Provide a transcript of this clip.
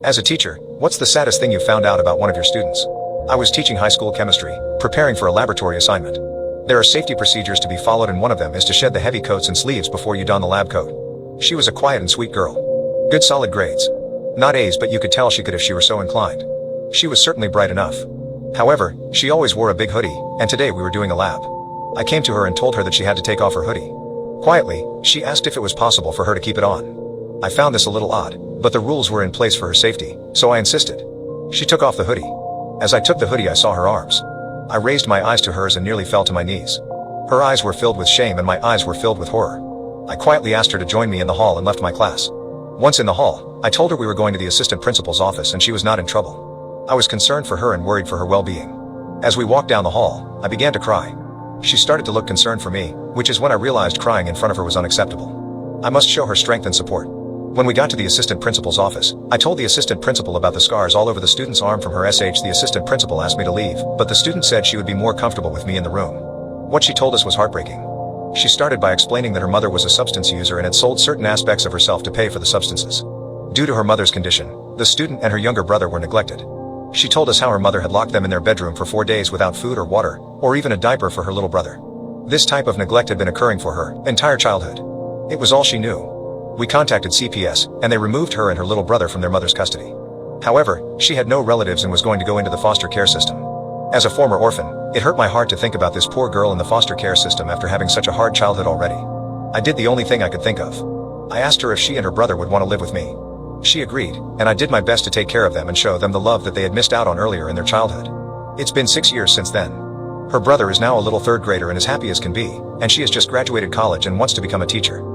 As a teacher, what's the saddest thing you found out about one of your students? I was teaching high school chemistry, preparing for a laboratory assignment. There are safety procedures to be followed, and one of them is to shed the heavy coats and sleeves before you don the lab coat. She was a quiet and sweet girl. Good solid grades. Not A's, but you could tell she could if she were so inclined. She was certainly bright enough. However, she always wore a big hoodie, and today we were doing a lab. I came to her and told her that she had to take off her hoodie. Quietly, she asked if it was possible for her to keep it on. I found this a little odd, but the rules were in place for her safety, so I insisted. She took off the hoodie. As I took the hoodie, I saw her arms. I raised my eyes to hers and nearly fell to my knees. Her eyes were filled with shame and my eyes were filled with horror. I quietly asked her to join me in the hall and left my class. Once in the hall, I told her we were going to the assistant principal's office and she was not in trouble. I was concerned for her and worried for her well-being. As we walked down the hall, I began to cry. She started to look concerned for me, which is when I realized crying in front of her was unacceptable. I must show her strength and support. When we got to the assistant principal's office, I told the assistant principal about the scars all over the student's arm from her SH. The assistant principal asked me to leave, but the student said she would be more comfortable with me in the room. What she told us was heartbreaking. She started by explaining that her mother was a substance user and had sold certain aspects of herself to pay for the substances. Due to her mother's condition, the student and her younger brother were neglected. She told us how her mother had locked them in their bedroom for 4 days without food or water, or even a diaper for her little brother. This type of neglect had been occurring for her entire childhood. It was all she knew. We contacted CPS, and they removed her and her little brother from their mother's custody. However, she had no relatives and was going to go into the foster care system. As a former orphan, it hurt my heart to think about this poor girl in the foster care system after having such a hard childhood already. I did the only thing I could think of. I asked her if she and her brother would want to live with me. She agreed, and I did my best to take care of them and show them the love that they had missed out on earlier in their childhood. It's been 6 years since then. Her brother is now a little third grader and as happy as can be, and she has just graduated college and wants to become a teacher.